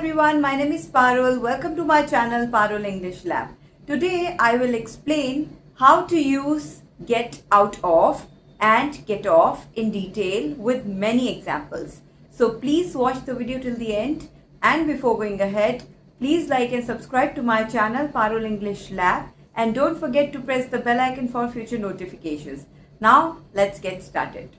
everyone, my name is Parul. Welcome to my channel Parul English Lab. Today I will explain how to use get out of and get off in detail with many examples. So please watch the video till the end, and before going ahead, please like and subscribe to my channel Parul English Lab, and don't forget to press the bell icon for future notifications. Now let's get started.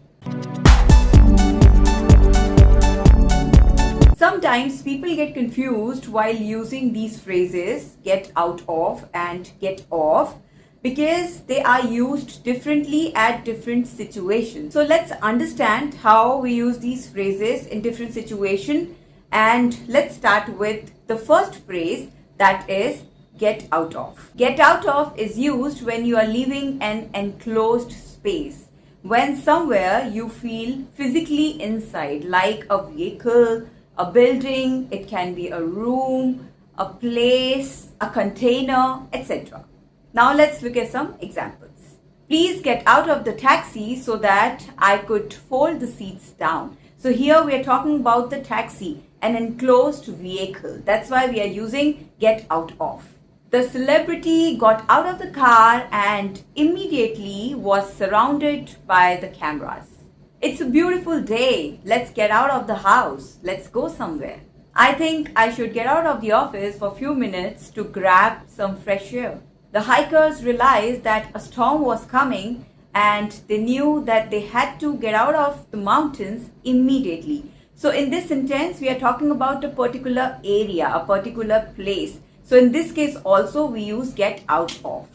Sometimes people get confused while using these phrases get out of and get off because they are used differently at different situations. So let's understand how we use these phrases in different situations, and let's start with the first phrase, that is get out of. Get out of is used when you are leaving an enclosed space, when somewhere you feel physically inside, like a vehicle, a building, it can be a room, a place, a container, etc. Now let's look at some examples. Please get out of the taxi so that I could fold the seats down. So here we are talking about the taxi, an enclosed vehicle. That's why we are using get out of. The celebrity got out of the car and immediately was surrounded by the cameras. It's a beautiful day. Let's get out of the house. Let's go somewhere. I think I should get out of the office for a few minutes to grab some fresh air. The hikers realized that a storm was coming and they knew that they had to get out of the mountains immediately. So in this sentence, we are talking about a particular area, a particular place. So in this case also we use get out of.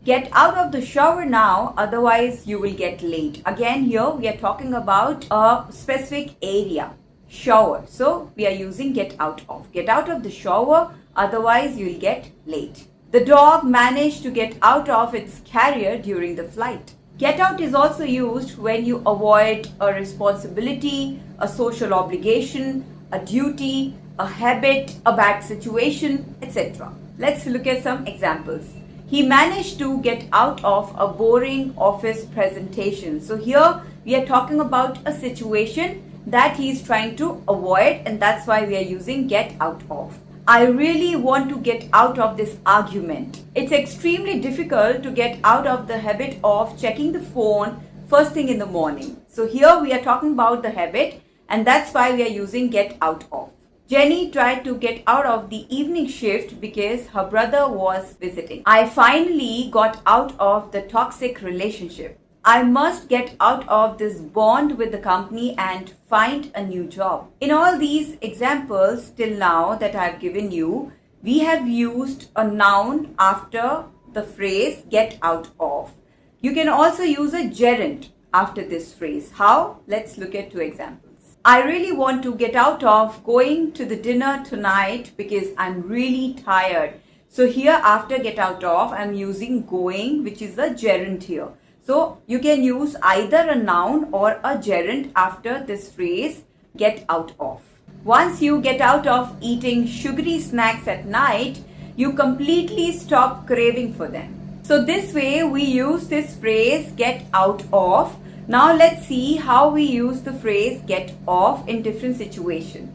Get out of the shower now, otherwise you will get late. Again, here we are talking about a specific area, shower. So we are using get out of. Get out of the shower, otherwise you will get late. The dog managed to get out of its carrier during the flight. Get out is also used when you avoid a responsibility, a social obligation, a duty, a habit, a bad situation, etc. Let's look at some examples. He managed to get out of a boring office presentation. So here we are talking about a situation that he is trying to avoid, and that's why we are using get out of. I really want to get out of this argument. It's extremely difficult to get out of the habit of checking the phone first thing in the morning. So here we are talking about the habit, and that's why we are using get out of. Jenny tried to get out of the evening shift because her brother was visiting. I finally got out of the toxic relationship. I must get out of this bond with the company and find a new job. In all these examples till now that I have given you, we have used a noun after the phrase get out of. You can also use a gerund after this phrase. How? Let's look at two examples. I really want to get out of going to the dinner tonight because I'm really tired. So here after get out of, I'm using going, which is a gerund here. So you can use either a noun or a gerund after this phrase get out of. Once you get out of eating sugary snacks at night, you completely stop craving for them. So this way we use this phrase get out of. Now let's see how we use the phrase get off in different situations.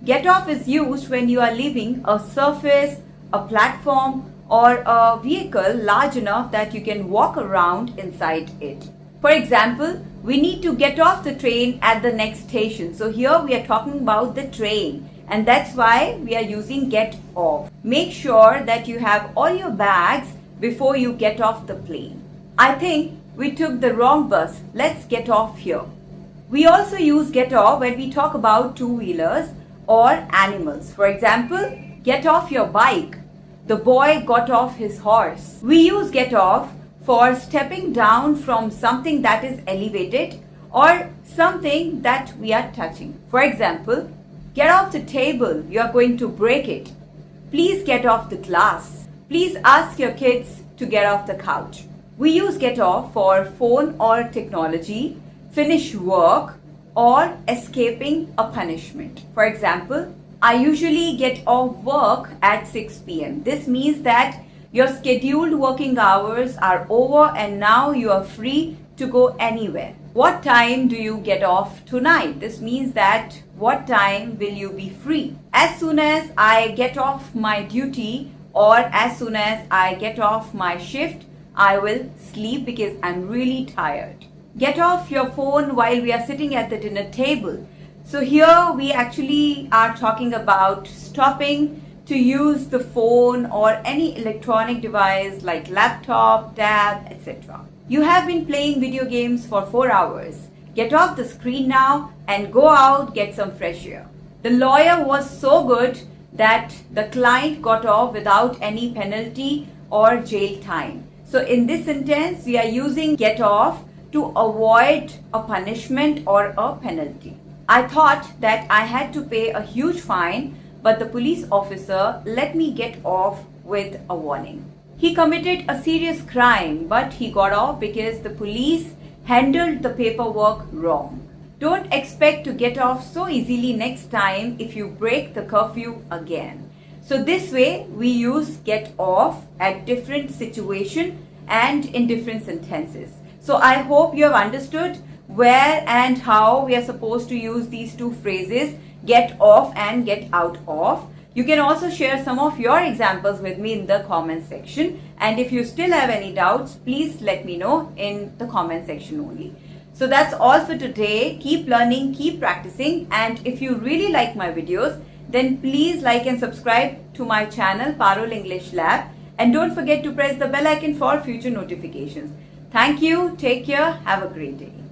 Get off is used when you are leaving a surface, a platform, or a vehicle large enough that you can walk around inside it. For example, we need to get off the train at the next station. So here we are talking about the train, and that's why we are using get off. Make sure that you have all your bags before you get off the plane. I think we took the wrong bus. Let's get off here. We also use get off when we talk about two-wheelers or animals. For example, get off your bike. The boy got off his horse. We use get off for stepping down from something that is elevated or something that we are touching. For example, get off the table. You are going to break it. Please get off the glass. Please ask your kids to get off the couch. We use get off for phone or technology, finish work, or escaping a punishment. For example, I usually get off work at 6 p.m. This means that your scheduled working hours are over and now you are free to go anywhere. What time do you get off tonight? This means that what time will you be free? As soon as I get off my duty or as soon as I get off my shift, I will sleep because I'm really tired. Get off your phone while we are sitting at the dinner table. So here we actually are talking about stopping to use the phone or any electronic device like laptop, tab, etc. You have been playing video games for 4 hours. Get off the screen now and go out, get some fresh air. The lawyer was so good that the client got off without any penalty or jail time. So in this sentence, we are using get off to avoid a punishment or a penalty. I thought that I had to pay a huge fine, but the police officer let me get off with a warning. He committed a serious crime, but he got off because the police handled the paperwork wrong. Don't expect to get off so easily next time if you break the curfew again. So this way we use get off at different situations and in different sentences. So I hope you have understood where and how we are supposed to use these two phrases, get off and get out of. You can also share some of your examples with me in the comment section. And if you still have any doubts, please let me know in the comment section only. So that's all for today. Keep learning, keep practicing. And if you really like my videos, then please like and subscribe to my channel, Parul English Lab. And don't forget to press the bell icon for future notifications. Thank you. Take care. Have a great day.